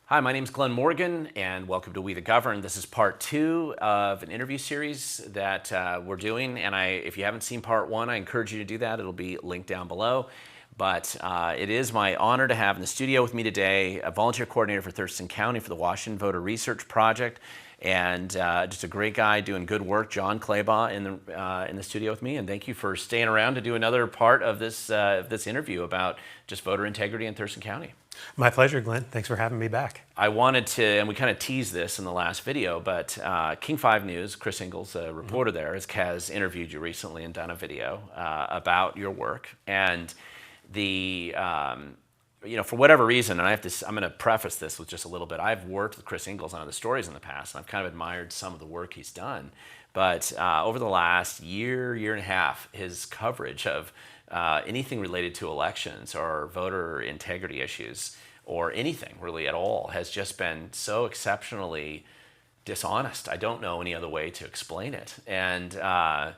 Hi, my name is Glenn Morgan, and welcome to We the Govern. This is part two of an interview series that we're doing, and if you haven't seen part one, I encourage you to do that. It'll be linked down below. But it is my honor to have in the studio with me today a volunteer coordinator for Thurston County for the Washington Voter Research Project, and just a great guy doing good work, John Claybaugh, in the studio with me. And thank you for staying around to do another part of this interview about just voter integrity in Thurston County. My pleasure, Glenn. Thanks for having me back. I wanted to, and we kind of teased this in the last video, but King5 News, Chris Ingalls, a reporter there, has interviewed you recently and done a video about your work. And for whatever reason, and I'm going to preface this with just a little bit. I've worked with Chris Ingalls on other stories in the past, and I've kind of admired some of the work he's done. But over the last year and a half, his coverage of anything related to elections or voter integrity issues or anything really at all has just been so exceptionally dishonest. I don't know any other way to explain it. And I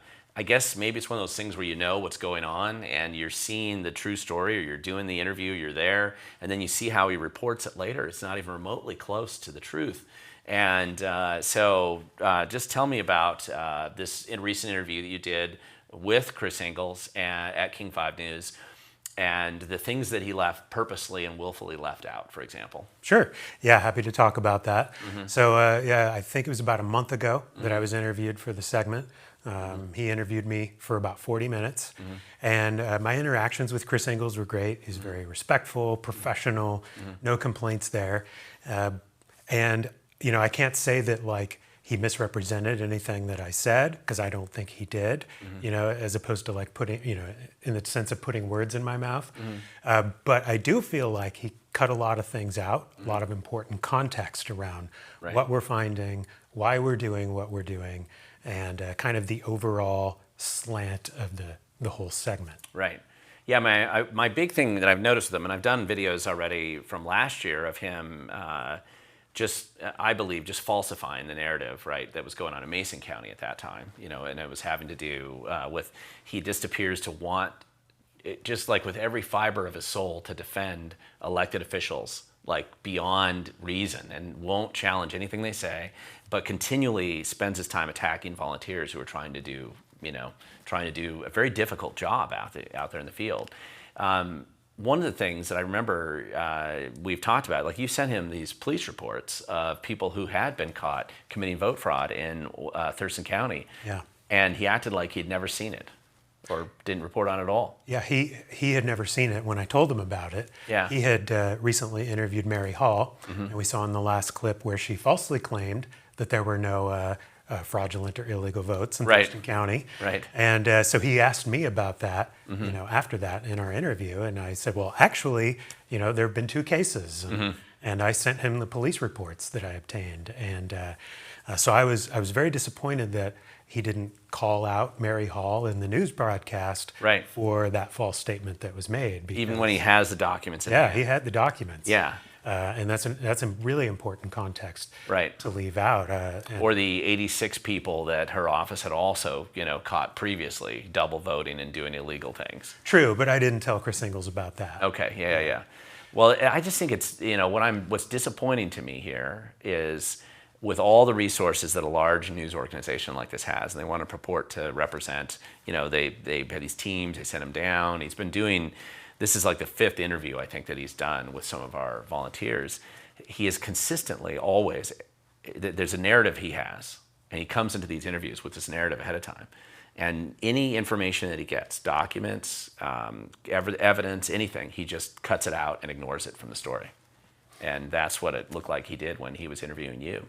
guess maybe it's one of those things where you know what's going on and you're seeing the true story, or you're doing the interview, you're there, and then you see how he reports it later. It's not even remotely close to the truth. And so just tell me about this recent interview that you did with Chris Ingalls at King5 News, and the things that he left purposely and willfully left out, for example. Sure. Yeah, happy to talk about that. So I think it was about a month ago that I was interviewed for the segment. He interviewed me for about 40 minutes, and my interactions with Chris Ingalls were great. He's very respectful, professional, no complaints there. And, I can't say that he misrepresented anything that I said, because I don't think he did, as opposed to putting, in the sense of putting words in my mouth. But I do feel like he cut a lot of things out, a lot of important context around what we're finding, why we're doing what we're doing, and kind of the overall slant of the whole segment. Right. Yeah, my big thing that I've noticed with him, and I've done videos already from last year of him I believe, just falsifying the narrative, right, that was going on in Mason County at that time, and it was having to do with, he just appears to want, just like with every fiber of his soul, to defend elected officials, beyond reason, and won't challenge anything they say, but continually spends his time attacking volunteers who are trying to do a very difficult job out there in the field. One of the things that I remember we've talked about, you sent him these police reports of people who had been caught committing vote fraud in Thurston County. Yeah. And he acted like he'd never seen it or didn't report on it at all. Yeah, he had never seen it when I told him about it. Yeah. He had recently interviewed Mary Hall, and we saw in the last clip where she falsely claimed that there were no fraudulent or illegal votes in Thurston County. Right. And so he asked me about that, after that in our interview. And I said, well, actually, there have been 2 cases. And I sent him the police reports that I obtained. And so I was very disappointed that he didn't call out Mary Hall in the news broadcast for that false statement that was made. Even when he has the documents in there. there. He had the documents. Yeah. And that's a really important context to leave out. Or the 86 people that her office had also, caught previously double voting and doing illegal things. True, but I didn't tell Chris Ingalls about that. Okay, yeah. Well, I just think it's, what's disappointing to me here is, with all the resources that a large news organization like this has, and they want to purport to represent, they have these teams, they send him down. He's been doing, this is the 5th interview, I think, that he's done with some of our volunteers. He is consistently, always, there's a narrative he has, and he comes into these interviews with this narrative ahead of time. And any information that he gets, documents, evidence, anything, he just cuts it out and ignores it from the story. And that's what it looked like he did when he was interviewing you.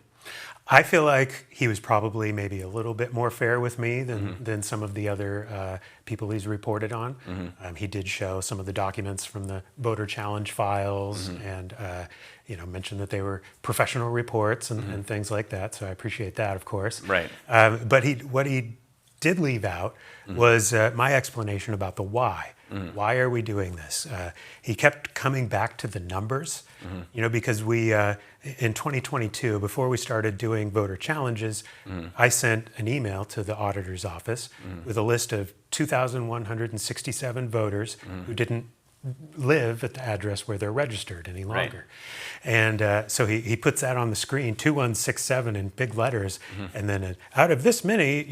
I feel like he was probably maybe a little bit more fair with me than some of the other people he's reported on. He did show some of the documents from the voter challenge files and mentioned that they were professional reports and things like that. So I appreciate that, of course. Right. But what he did leave out was my explanation about the why. Why are we doing this? He kept coming back to the numbers, because we, in 2022, before we started doing voter challenges, I sent an email to the auditor's office with a list of 2,167 voters who didn't live at the address where they're registered any longer. And so he puts that on the screen, 2167 in big letters, and then out of this many,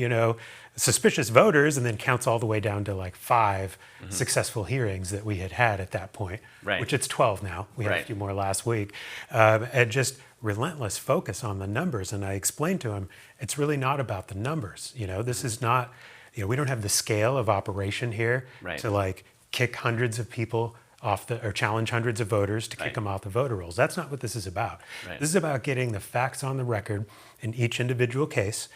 suspicious voters, and then counts all the way down to like 5 successful hearings that we had at that point, which it's 12 now. We had a few more last week. And just relentless focus on the numbers. And I explained to him, it's really not about the numbers. This is not, we don't have the scale of operation here to like kick hundreds of people off or challenge hundreds of voters to kick them off the voter rolls. That's not what this is about. This is about getting the facts on the record in each individual case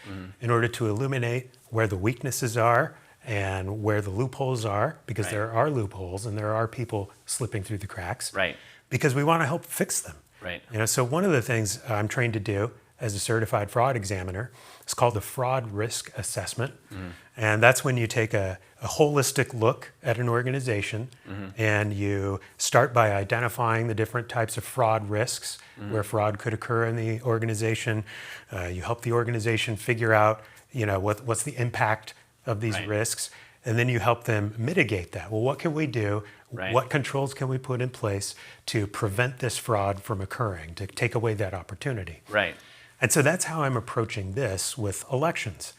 in order to illuminate where the weaknesses are and where the loopholes are, because there are loopholes and there are people slipping through the cracks, because we want to help fix them. So one of the things I'm trained to do as a certified fraud examiner is called the fraud risk assessment. And that's when you take a holistic look at an organization and you start by identifying the different types of fraud risks where fraud could occur in the organization. You help the organization figure out, what's the impact of these risks, and then you help them mitigate that. Well, what can we do? What controls can we put in place to prevent this fraud from occurring, to take away that opportunity? And so that's how I'm approaching this with elections.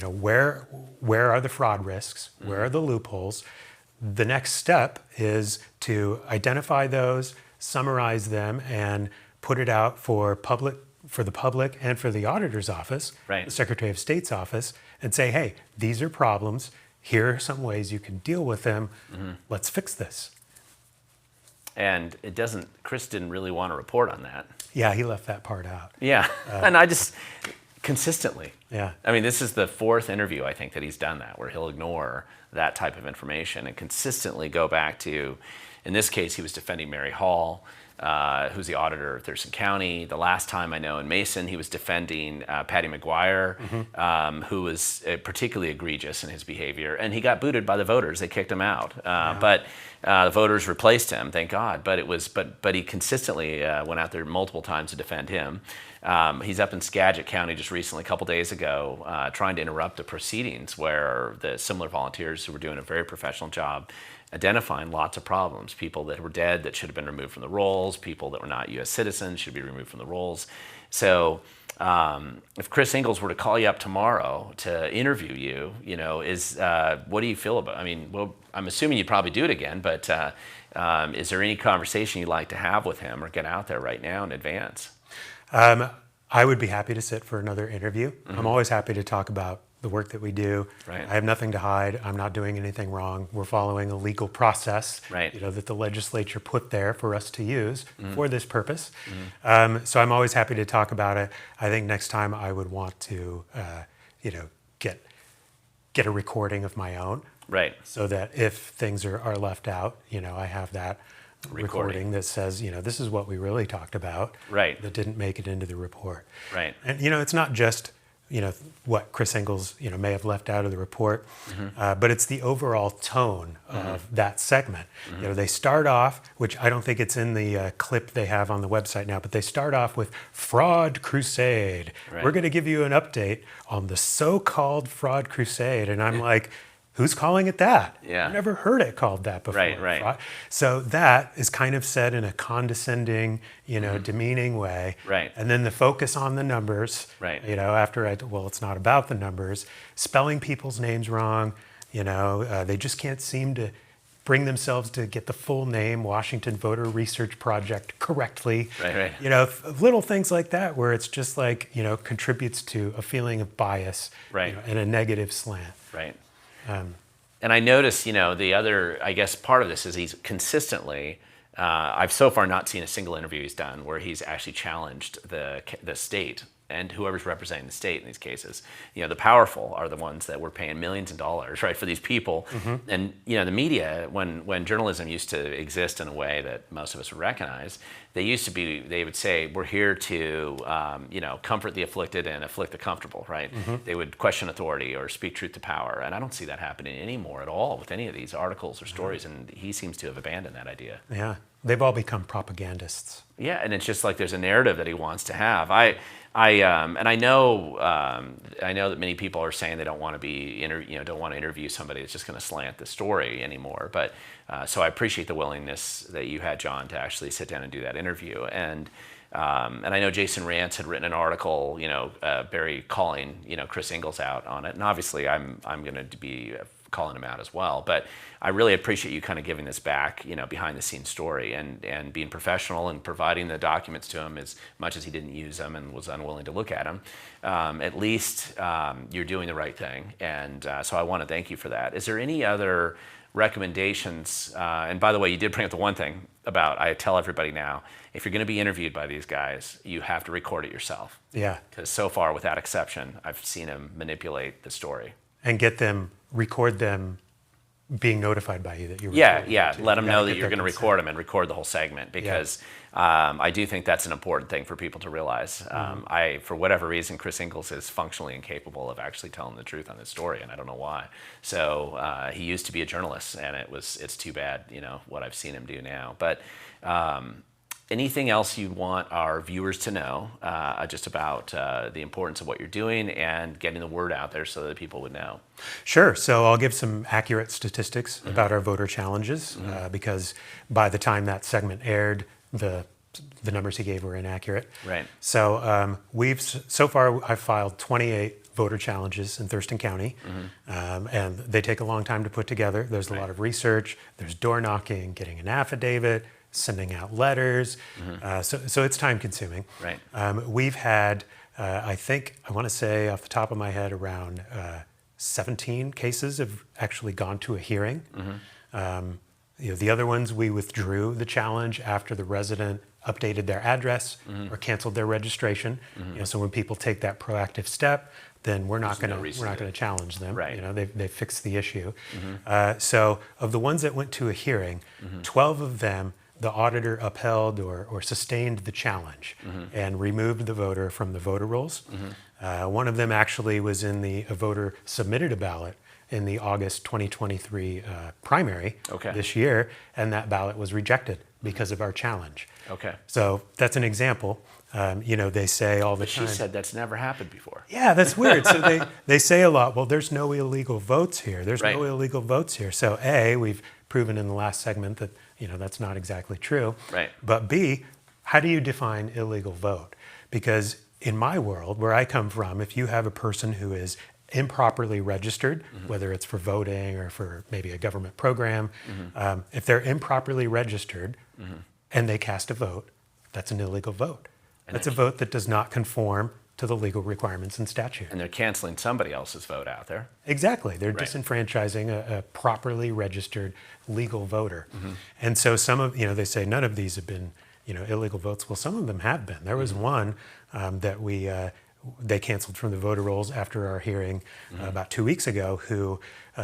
Where are the fraud risks? Where are the loopholes? The next step is to identify those, summarize them, and put it out for the public and for the auditor's office, the Secretary of State's office, and say, hey, these are problems. Here are some ways you can deal with them. Let's fix this. And Chris didn't really want to report on that. Yeah, he left that part out. Yeah, and I just, consistently. Yeah. I mean, this is the 4th interview, I think, that he's done that, where he'll ignore that type of information and consistently go back to, in this case, he was defending Mary Hall, who's the auditor of Thurston County. The last time I know in Mason, he was defending Patty McGuire, who was particularly egregious in his behavior. And he got booted by the voters. They kicked him out. But the voters replaced him, thank God. But he consistently went out there multiple times to defend him. He's up in Skagit County just recently, a couple days ago, trying to interrupt the proceedings where the similar volunteers who were doing a very professional job identifying lots of problems, people that were dead that should have been removed from the rolls, people that were not U.S. citizens should be removed from the rolls. So if Chris Ingalls were to call you up tomorrow to interview you, what do you feel about? I mean, well, I'm assuming you'd probably do it again, but is there any conversation you'd like to have with him or get out there right now in advance? I would be happy to sit for another interview. I'm always happy to talk about the work that we do. I have nothing to hide. I'm not doing anything wrong. We're following a legal process that the legislature put there for us to use for this purpose. So I'm always happy to talk about it. I think next time I would want to get a recording of my own. So that if things are left out, I have that recording that says, this is what we really talked about that didn't make it into the report. And, it's not just what Chris Ingalls, may have left out of the report, but it's the overall tone of that segment. They start off, which I don't think it's in the clip they have on the website now, but they start off with fraud crusade. We're going to give you an update on the so-called fraud crusade. And I'm like, who's calling it that? I've never heard it called that before. So that is kind of said in a condescending, demeaning way. And then the focus on the numbers, after it's not about the numbers, spelling people's names wrong, they just can't seem to bring themselves to get the full name, Washington Voter Research Project, correctly. Little things like that where it's just like, contributes to a feeling of bias and a negative slant. And I noticed, the other, I guess, part of this is he's consistently, I've so far not seen a single interview he's done where he's actually challenged the state and whoever's representing the state in these cases. The powerful are the ones that we're paying millions of dollars, for these people. And, the media, when journalism used to exist in a way that most of us would recognize, they would say, we're here to, comfort the afflicted and afflict the comfortable, They would question authority or speak truth to power. And I don't see that happening anymore at all with any of these articles or stories. And he seems to have abandoned that idea. Yeah, they've all become propagandists. Yeah, and it's just like there's a narrative that he wants to have. And I know that many people are saying they don't want to don't want to interview somebody that's just going to slant the story anymore. But so I appreciate the willingness that you had, John, to actually sit down and do that interview. And I know Jason Rance had written an article, Barry calling Chris Ingalls out on it, and obviously I'm going to be calling him out as well. But I really appreciate you kind of giving this back, behind the scenes story and being professional and providing the documents to him as much as he didn't use them and was unwilling to look at them. At least you're doing the right thing, and so I want to thank you for that. Is there any other recommendations? And by the way, you did bring up the one thing about, I tell everybody now, if you're going to be interviewed by these guys, you have to record it yourself. Yeah. Because so far, without exception, I've seen him manipulate the story. And record them being notified by you that you're Yeah. Let them know that you're going to record them and record the whole segment, because I do think that's an important thing for people to realize. For whatever reason, Chris Ingalls is functionally incapable of actually telling the truth on his story, and I don't know why. So he used to be a journalist, and it's too bad, what I've seen him do now. But anything else you want our viewers to know just about the importance of what you're doing and getting the word out there so that people would know? Sure. So I'll give some accurate statistics about our voter challenges, because by the time that segment aired, the numbers he gave were inaccurate. Right. So so far I've filed 28 voter challenges in Thurston County, and they take a long time to put together. There's a lot of research. There's door knocking, getting an affidavit, sending out letters. So it's time consuming. Right. We've had, I want to say off the top of my head, around 17 cases have actually gone to a hearing. The other ones, we withdrew the challenge after the resident updated their address or canceled their registration. So when people take that proactive step, then we're not going to challenge them. Right. They fixed the issue. So of the ones that went to a hearing, 12 of them, the auditor upheld or sustained the challenge and removed the voter from the voter rolls. One of them actually was in a voter submitted a ballot in the August 2023 primary this year, and that ballot was rejected because of our challenge. Okay. So that's an example. They say all the time. She said that's never happened before. Yeah, that's weird. So they say a lot, well, there's no illegal votes here. There's Right. no illegal votes here. So we've proven in the last segment that that's not exactly true. Right. But B, how do you define illegal vote? Because in my world, where I come from, if you have a person who is improperly registered, whether it's for voting or for maybe a government program, if they're improperly registered and they cast a vote, that's an illegal vote. That's a vote that does not conform to the legal requirements and statute. And they're canceling somebody else's vote out there. Exactly. They're Right. disenfranchising a properly registered legal voter. And so they say none of these have been, illegal votes. Well, some of them have been. There was one that they canceled from the voter rolls after our hearing about 2 weeks ago, who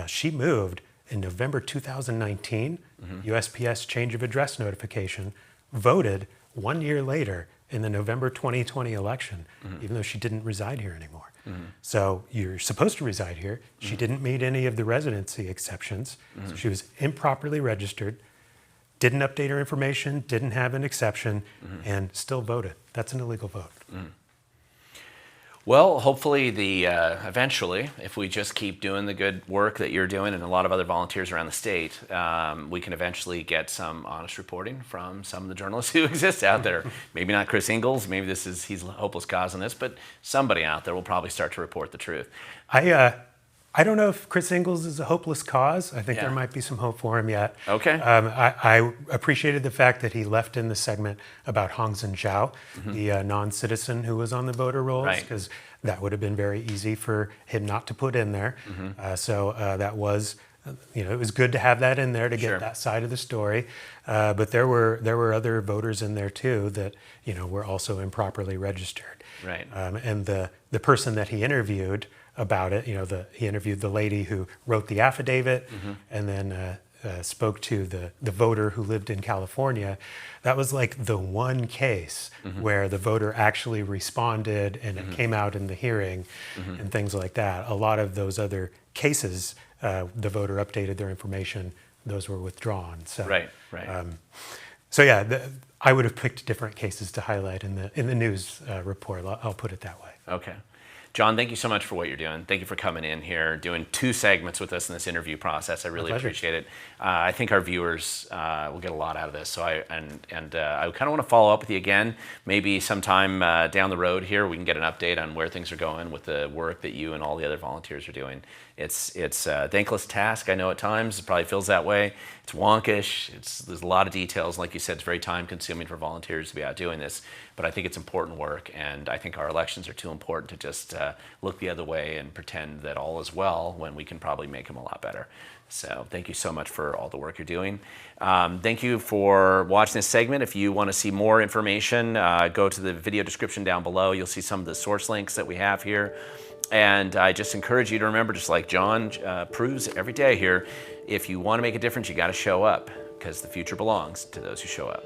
she moved in November 2019, USPS change of address notification, voted 1 year later in the November 2020 election, even though she didn't reside here anymore. So you're supposed to reside here. She didn't meet any of the residency exceptions. So she was improperly registered, didn't update her information, didn't have an exception, and still voted. That's an illegal vote. Well, hopefully eventually, if we just keep doing the good work that you're doing and a lot of other volunteers around the state, we can eventually get some honest reporting from some of the journalists who exist out there. Maybe not Chris Ingalls, maybe he's a hopeless cause in this, but somebody out there will probably start to report the truth. I don't know if Chris Ingalls is a hopeless cause. I think there might be some hope for him yet. Okay. I appreciated the fact that he left in the segment about Hongzhen Zhao, the non-citizen who was on the voter rolls, because that would have been very easy for him not to put in there. So that was, it was good to have that in there to get that side of the story. But there were other voters in there too that were also improperly registered. Right. And the person that he interviewed about it, he interviewed the lady who wrote the affidavit and then spoke to the voter who lived in California. That was like the one case where the voter actually responded and it came out in the hearing and things like that. A lot of those other cases, the voter updated their information, those were withdrawn. So, Right. So yeah, I would have picked different cases to highlight in the news report. I'll put it that way. Okay. John, thank you so much for what you're doing. Thank you for coming in here, doing 2 segments with us in this interview process. I really appreciate it. I think our viewers will get a lot out of this. So I kind of want to follow up with you again, maybe sometime down the road here. We can get an update on where things are going with the work that you and all the other volunteers are doing. It's a thankless task. I know at times it probably feels that way. It's wonkish. There's a lot of details. Like you said, it's very time consuming for volunteers to be out doing this. But I think it's important work, and I think our elections are too important to just look the other way and pretend that all is well when we can probably make them a lot better. So thank you so much for all the work you're doing. Thank you for watching this segment. If you want to see more information, go to the video description down below. You'll see some of the source links that we have here. And I just encourage you to remember, just like John proves every day here, if you want to make a difference, you got to show up, because the future belongs to those who show up.